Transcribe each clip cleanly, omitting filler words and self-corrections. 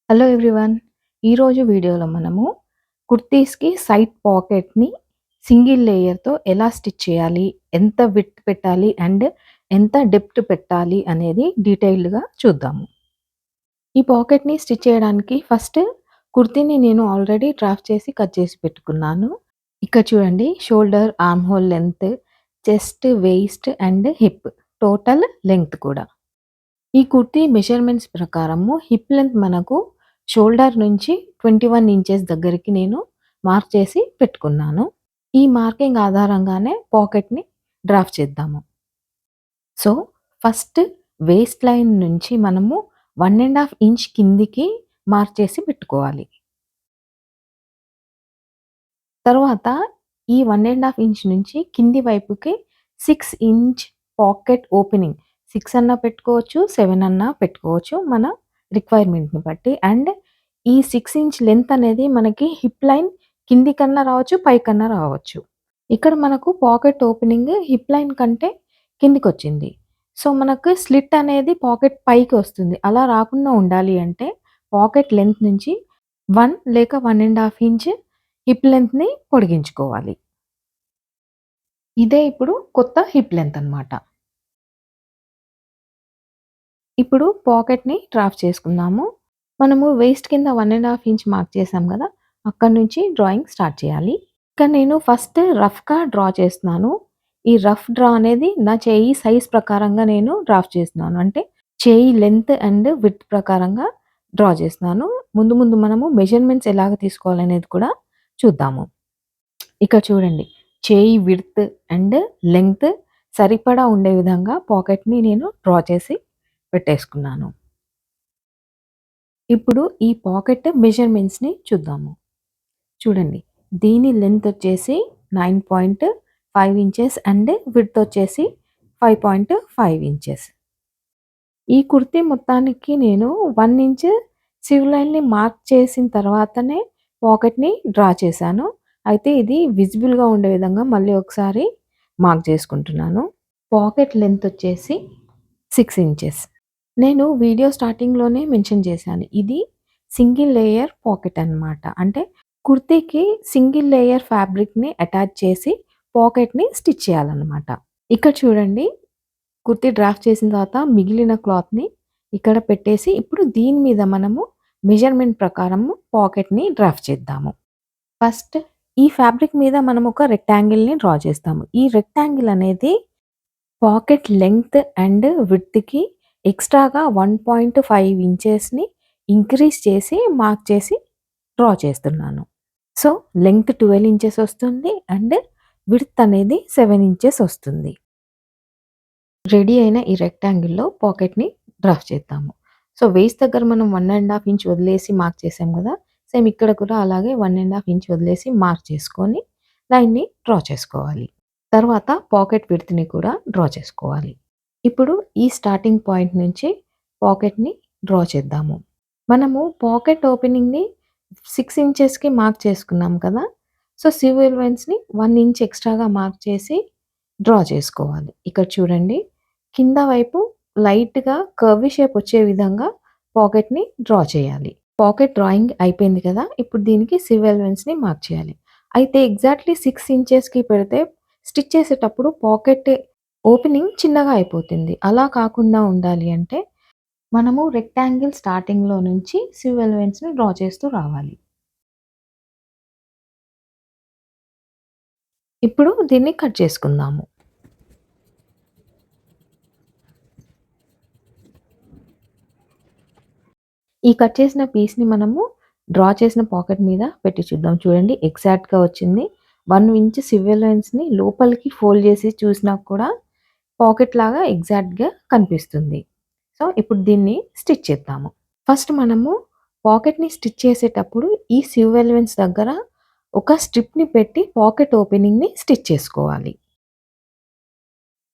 Hello everyone. ఈరోజు వీడియోలో మనము కుర్తీస్‌కి సైడ్ పాకెట్‌ని సింగిల్ లేయర్‌తో ఎలా స్టిచ్ చేయాలి? ఎంత విడ్త్ పెట్టాలి? అండ్ ఎంత డెప్త్ పెట్టాలి? అనేది డీటెయిల్డ్‌గా చూద్దాము. ఈ పాకెట్‌ని స్టిచ్ చేయడానికి ఫస్ట్ కుర్తీని నేను ఆల్రెడీ డ్రాఫ్ట్ చేసి కట్ చేసి పెట్టుకున్నాను. ఇక్కడ చూడండి, shoulder, arm whole length, chest, waste and hip total length కూడా. ఈ కుర్తీ మెజర్‌మెంట్స్ ప్రకారము హిప్ లెంత్ మనకు షోల్డర్ నుంచి 21 ఇంచెస్ దగ్గరికి నేను మార్క్ చేసి పెట్టుకున్నాను. ఈ మార్కింగ్ ఆధారంగానే పాకెట్‌ని డ్రాఫ్ట్ చేద్దాము. సో, ఫస్ట్ వేస్ట్ లైన్ నుంచి మనము 1 ½ ఇంచ్ కిందికి మార్క్ చేసి పెట్టుకోవాలి. తరువాత ఈ 1 ½ ఇంచ్ నుంచి కింది వైపుకి 6 ఇంచ్ పాకెట్ ఓపెనింగ్ 6 అన్నా పెట్టుకోవచ్చు, 7 అన్నా పెట్టుకోవచ్చు మన రిక్వైర్మెంట్‌ని బట్టి. అండ్ ఈ 6 ఇంచ్ లెంత్ అనేది మనకి హిప్ లైన్ కిందికన్నా రావచ్చు, పైకన్నా రావచ్చు. ఇక్కడ మనకు పాకెట్ ఓపెనింగ్ హిప్ లైన్ కంటే కిందికొచ్చింది. సో, మనకు స్లిట్ అనేది పాకెట్ పైకి వస్తుంది. అలా రాకుండా ఉండాలి అంటే పాకెట్ లెంత్ నుంచి 1 లేక 1 ½ ఇంచ్ హిప్ లెంగ్త్‌ని పొడిగించుకోవాలి. ఇదే ఇప్పుడు కొత్త హిప్ లెంత్ అన్నమాట. ఇప్పుడు పాకెట్‌ని డ్రాఫ్ట్ చేసుకుందాము. మనము వేస్ట్ కింద 1 ½ ఇంచ్ మార్క్ చేసాం గదా! అక్కడి నుంచి డ్రాయింగ్ స్టార్ట్ చేయాలి. ఇక్కడ నేను ఫస్ట్ రఫ్‌గా డ్రా చేస్తున్నాను. ఈ రఫ్ డ్రా అనేది నా చెయ్యి సైజ్ ప్రకారంగా నేను డ్రాఫ్ట్ చేస్తున్నాను. అంటే చేయి లెంత్ అండ్ విడ్త్ ప్రకారంగా డ్రా చేస్తున్నాను. ముందు ముందు మనము మెజర్‌మెంట్స్ ఎలాగ తీసుకోవాలనేది కూడా చూద్దాము. ఇక్కడ చూడండి, చేయి విడ్త్ అండ్ లెంగ్త్ సరిపడా ఉండే విధంగా పాకెట్‌ని నేను డ్రా చేసి పెట్టేసుకున్నాను. ఇప్పుడు ఈ పాకెట్ మెజర్‌మెంట్స్‌ని చూద్దాము. చూడండి, దీని లెంత్ వచ్చేసి 9.5 ఇంచెస్ అండ్ విడ్త్ వచ్చేసి 5.5 ఇంచెస్. ఈ కుర్తీ మొత్తానికి నేను 1 ఇంచ్ సివ్ లైన్‌ని మార్క్ చేసిన తర్వాతనే పాకెట్‌ని డ్రా చేశాను. అయితే ఇది విజిబుల్‌గా ఉండే విధంగా మళ్ళీ ఒకసారి మార్క్ చేసుకుంటున్నాను. పాకెట్ లెంత్ వచ్చేసి 6 ఇంచెస్. నేను వీడియో స్టార్టింగ్‌లోనే మెన్షన్ చేశాను. ఇది సింగిల్ లేయర్ పాకెట్ అన్నమాట. అంటే కుర్తీకి సింగిల్ లేయర్ ఫ్యాబ్రిక్‌ని అటాచ్ చేసి పాకెట్‌ని స్టిచ్ చేయాలన్నమాట. ఇక్కడ చూడండి, కుర్తీ డ్రాఫ్ట్ చేసిన తర్వాత మిగిలిన క్లాత్‌ని ఇక్కడ పెట్టేసి ఇప్పుడు దీని మీద మనము మెజర్‌మెంట్ ప్రకారము పాకెట్‌ని డ్రాఫ్ట్ చేద్దాము. ఫస్ట్ ఈ ఫ్యాబ్రిక్ మీద మనం ఒక రెక్టాంగిల్‌ని డ్రా చేస్తాము. ఈ రెక్టాంగిల్ అనేది పాకెట్ లెంగ్త్ అండ్ విడ్త్‌కి ఎక్స్‌ట్రాగా 1.5 ఇంచెస్‌ని ఇంక్రీజ్ చేసి మార్క్ చేసి డ్రా చేస్తున్నాను. సో, లెంగ్త్ 12 ఇంచెస్ వస్తుంది అండ్ విడ్త్ అనేది 7 ఇంచెస్ వస్తుంది. రెడీ అయిన ఈ రెక్టాంగిల్‌లో పాకెట్‌ని డ్రాఫ్ట్ చేద్దాము. సో, వేస్ట్ దగ్గర మనం 1 ½ ఇంచ్ వదిలేసి మార్క్ చేసాం గదా! సేమ్ ఇక్కడ కూడా అలాగే 1 ½ ఇంచ్ వదిలేసి మార్క్ చేసుకొని లైన్‌ని డ్రా చేసుకోవాలి. తర్వాత పాకెట్ విడ్త్‌ని కూడా డ్రా చేసుకోవాలి. ఇప్పుడు ఈ స్టార్టింగ్ పాయింట్ నుంచి పాకెట్‌ని డ్రా చేద్దాము. మనము పాకెట్ ఓపెనింగ్‌ని 6 ఇంచెస్‌కి మార్క్ చేసుకున్నాం కదా! సో, సివ్ ఎలిమెంట్స్‌ని 1 ఇంచ్ ఎక్స్‌ట్రాగా మార్క్ చేసి డ్రా చేసుకోవాలి. ఇక్కడ చూడండి, కింద వైపు లైట్‌గా కర్వీ షేప్ వచ్చే విధంగా పాకెట్‌ని డ్రా చేయాలి. పాకెట్ డ్రాయింగ్ అయిపోయింది కదా! ఇప్పుడు దీనికి సివ్ ఎలిమెంట్స్‌ని మార్క్ చేయాలి. అయితే ఎగ్జాక్ట్‌లీ 6 ఇంచెస్‌కి పెడితే స్టిచ్ చేసేటప్పుడు పాకెట్ ఓపెనింగ్ చిన్నగా అయిపోతుంది. అలా కాకుండా ఉండాలి అంటే మనము రెక్టాంగిల్ స్టార్టింగ్‌లో నుంచి సివ్ ఎలిమెంట్స్‌ని డ్రా చేస్తూ రావాలి. ఇప్పుడు దీన్ని కట్ చేసుకుందాము. ఈ కట్ చేసిన పీస్‌ని మనము డ్రా చేసిన పాకెట్ మీద పెట్టి చూద్దాం. చూడండి, ఎగ్జాక్ట్‌గా వచ్చింది. 1 ఇంచ్ సివ్ ఎలిమెంట్స్‌ని లోపలికి ఫోల్డ్ చేసి చూసినా కూడా పాకెట్ లాగా ఎగ్జాక్ట్‌గా కనిపిస్తుంది. సో, ఇప్పుడు దీన్ని స్టిచ్ చేద్దాము. ఫస్ట్ మనము పాకెట్‌ని స్టిచ్ చేసేటప్పుడు ఈ సివ్ ఎలిమెంట్స్ దగ్గర ఒక స్ట్రిప్‌ని పెట్టి పాకెట్ ఓపెనింగ్‌ని స్టిచ్ చేసుకోవాలి.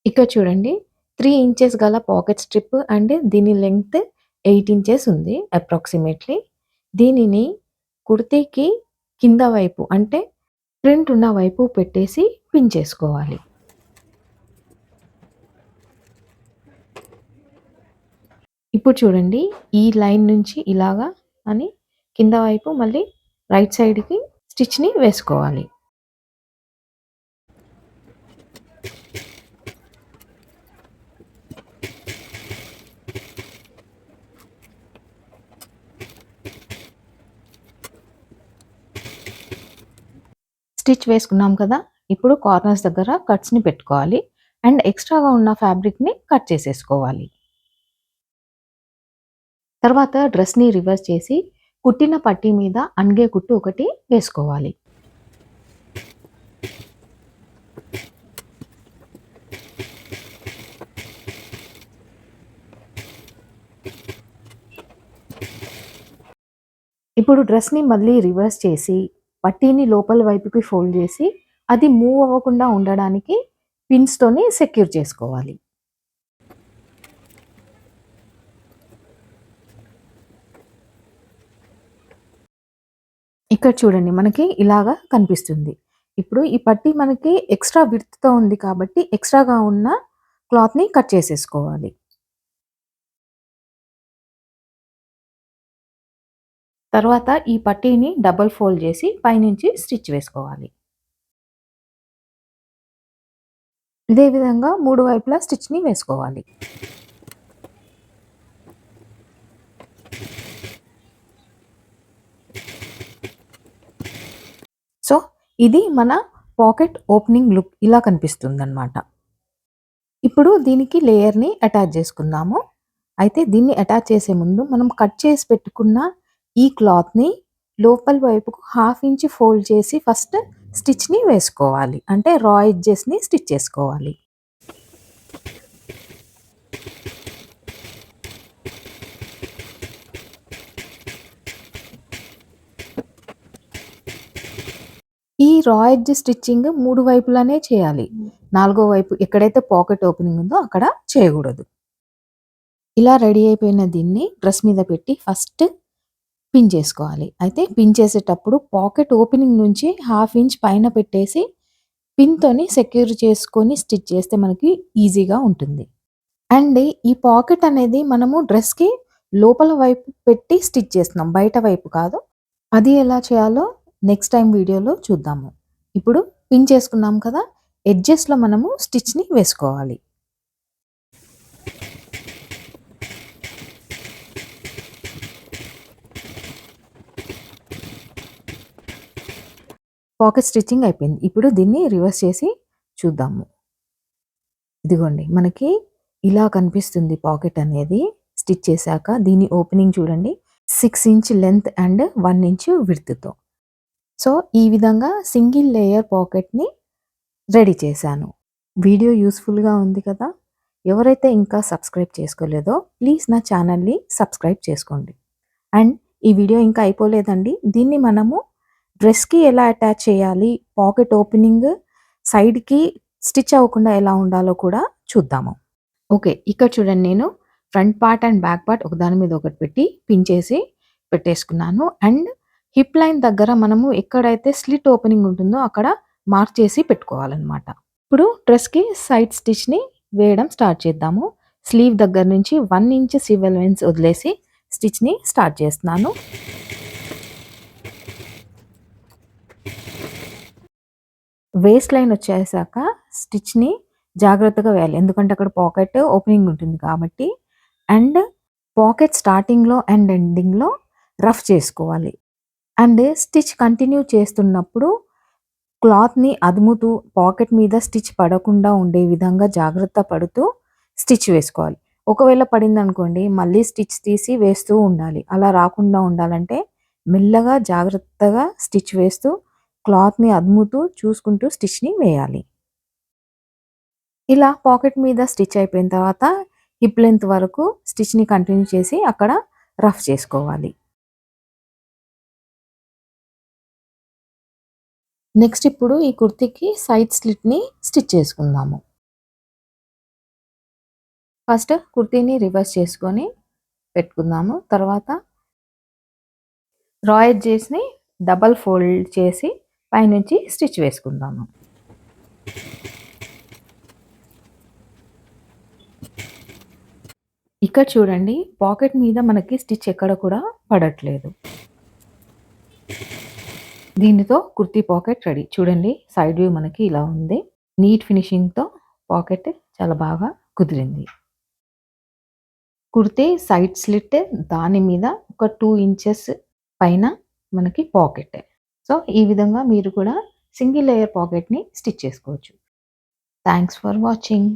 ఇక్కడ చూడండి, 3 ఇంచెస్ గల పాకెట్ స్ట్రిప్ అండ్ దీని లెంగ్త్ 8 ఇంచెస్ ఉంది అప్రాక్సిమేట్‌లీ. దీనిని కుర్తీకి కింద వైపు అంటే ఫ్రంట్ ఉన్న వైపు పెట్టేసి పిన్ చేసుకోవాలి. ఇప్పుడు చూడండి, ఈ లైన్ నుంచి ఇలాగా అని కింద వైపు మళ్ళీ రైట్ సైడ్‌కి స్టిచ్‌ని వేసుకోవాలి. స్టిచ్ వేసుకున్నాం కదా! ఇప్పుడు కార్నర్స్ దగ్గర కట్స్‌ని పెట్టుకోవాలి. అండ్ ఎక్స్‌ట్రాగా ఉన్న ఫ్యాబ్రిక్‌ని కట్ చేసేసుకోవాలి. తర్వాత డ్రెస్‌ని రివర్స్ చేసి కుట్టిన పట్టీ మీద అణిగే కుట్టు ఒకటి వేసుకోవాలి. ఇప్పుడు డ్రెస్‌ని మళ్ళీ రివర్స్ చేసి పట్టీని లోపల వైపుకి ఫోల్డ్ చేసి అది మూవ్ అవ్వకుండా ఉండడానికి పిన్స్‌తోని సెక్యూర్ చేసుకోవాలి. ఇక్కడ చూడండి మనకి ఇలాగా కనిపిస్తుంది. ఇప్పుడు ఈ పట్టీ మనకి ఎక్స్‌ట్రా విడ్త్‌తో ఉంది కాబట్టి ఎక్స్‌ట్రాగా ఉన్న క్లాత్‌ని కట్ చేసేసుకోవాలి. తర్వాత ఈ పట్టీని డబుల్ ఫోల్డ్ చేసి పైనుంచి స్టిచ్ వేసుకోవాలి. ఇదే విధంగా 3 వైపులా స్టిచ్‌ని వేసుకోవాలి. సో, ఇది మన పాకెట్ ఓపెనింగ్ లుక్ ఇలా కనిపిస్తుందనమాట. ఇప్పుడు దీనికి లేయర్‌ని అటాచ్ చేసుకుందాము. అయితే దీన్ని అటాచ్ చేసే ముందు మనం కట్ చేసి పెట్టుకున్న ఈ క్లాత్‌ని లోపల వైపుకు హాఫ్ ఇంచ్ ఫోల్డ్ చేసి ఫస్ట్ స్టిచ్‌ని వేసుకోవాలి. అంటే రా ఎడ్జెస్‌ని స్టిచ్ చేసుకోవాలి. ఈ రా ఎడ్జ్ స్టిచ్చింగ్ 3 వైపులానే చేయాలి. నాలుగో వైపు ఎక్కడైతే పాకెట్ ఓపెనింగ్ ఉందో అక్కడ చేయకూడదు. ఇలా రెడీ అయిపోయిన దీన్ని డ్రెస్ మీద పెట్టి ఫస్ట్ పిన్ చేసుకోవాలి. అయితే పిన్ చేసేటప్పుడు పాకెట్ ఓపెనింగ్ నుంచి హాఫ్ ఇంచ్ పైన పెట్టేసి పిన్‌తోని సెక్యూర్ చేసుకొని స్టిచ్ చేస్తే మనకి ఈజీగా ఉంటుంది. అండ్ ఈ పాకెట్ అనేది మనము డ్రెస్‌కి లోపల వైపు పెట్టి స్టిచ్ చేస్తున్నాం. బయట వైపు కాదు. అది ఎలా చేయాలో నెక్స్ట్ టైమ్ వీడియోలో చూద్దాము. ఇప్పుడు పిన్ చేసుకున్నాం కదా! ఎడ్జెస్‌లో మనము స్టిచ్‌ని వేసుకోవాలి. పాకెట్ స్టిచ్చింగ్ అయిపోయింది. ఇప్పుడు దీన్ని రివర్స్ చేసి చూద్దాము. ఇదిగోండి మనకి ఇలా కనిపిస్తుంది పాకెట్ అనేది స్టిచ్ చేశాక. దీని ఓపెనింగ్ చూడండి 6 ఇంచ్ లెంత్ అండ్ 1 ఇంచ్ విడ్త్‌తో. సో, ఈ విధంగా సింగిల్ లేయర్ పాకెట్‌ని రెడీ చేశాను. వీడియో యూజ్‌ఫుల్‌గా ఉంది కదా! ఎవరైతే ఇంకా సబ్స్క్రైబ్ చేసుకోలేదో ప్లీజ్ నా ఛానల్‌ని సబ్స్క్రైబ్ చేసుకోండి. అండ్ ఈ వీడియో ఇంకా అయిపోలేదండి. దీన్ని మనము డ్రెస్‌కి ఎలా అటాచ్ చేయాలి, పాకెట్ ఓపెనింగ్ సైడ్‌కి స్టిచ్ అవ్వకుండా ఎలా ఉండాలో కూడా చూద్దాము. ఓకే. ఇక్కడ చూడండి నేను front part and back part ఒకదాని మీద ఒకటి పెట్టి పిన్ చేసి పెట్టేసుకున్నాను. అండ్ హిప్ లైన్ దగ్గర మనము ఎక్కడైతే స్లిట్ ఓపెనింగ్ ఉంటుందో అక్కడ మార్క్ చేసి పెట్టుకోవాలనమాట. ఇప్పుడు డ్రెస్‌కి సైడ్ స్టిచ్‌ని వేయడం స్టార్ట్ చేద్దాము. స్లీవ్ దగ్గర నుంచి 1 ఇంచ్ సివ్ ఎలవెన్స్ వదిలేసి స్టిచ్‌ని స్టార్ట్ చేస్తున్నాను. వేస్ట్ లైన్ వచ్చేసాక స్టిచ్‌ని జాగ్రత్తగా వేయాలి. ఎందుకంటే అక్కడ పాకెట్ ఓపెనింగ్ ఉంటుంది కాబట్టి. అండ్ పాకెట్ స్టార్టింగ్‌లో అండ్ ఎండింగ్‌లో రఫ్ చేసుకోవాలి. అండ్ స్టిచ్ కంటిన్యూ చేస్తున్నప్పుడు క్లాత్‌ని అదుముతూ పాకెట్ మీద స్టిచ్ పడకుండా ఉండే విధంగా జాగ్రత్త పడుతూ స్టిచ్ వేసుకోవాలి. ఒకవేళ పడిందనుకోండి మళ్ళీ స్టిచ్ తీసి వేస్తూ ఉండాలి. అలా రాకుండా ఉండాలంటే మెల్లగా జాగ్రత్తగా స్టిచ్ వేస్తూ క్లాత్‌ని అదుముతూ చూసుకుంటూ స్టిచ్‌ని వేయాలి. ఇలా పాకెట్ మీద స్టిచ్ అయిపోయిన తర్వాత హిప్ లెంత్ వరకు స్టిచ్‌ని కంటిన్యూ చేసి అక్కడ రఫ్ చేసుకోవాలి. నెక్స్ట్ ఇప్పుడు ఈ కుర్తీకి సైడ్ స్లిట్‌ని స్టిచ్ చేసుకుందాము. ఫస్ట్ కుర్తీని రివర్స్ చేసుకొని పెట్టుకుందాము. తర్వాత రా ఎడ్జెస్‌ని డబల్ ఫోల్డ్ చేసి పైనుంచి స్టిచ్ వేసుకుందాము. ఇక్కడ చూడండి పాకెట్ మీద మనకి స్టిచ్ ఎక్కడ కూడా పడట్లేదు. దీనితో కుర్తీ పాకెట్ రెడీ. చూడండి సైడ్ వ్యూ మనకి ఇలా ఉంది. నీట్ ఫినిషింగ్‌తో పాకెట్ చాలా బాగా కుదిరింది. కుర్తీ సైడ్ స్లిట్, దాని మీద ఒక 2 ఇంచెస్ పైన మనకి పాకెట్. సో, ఈ విధంగా మీరు కూడా సింగిల్ లేయర్ పాకెట్‌ని స్టిచ్ చేసుకోవచ్చు. Thanks for watching.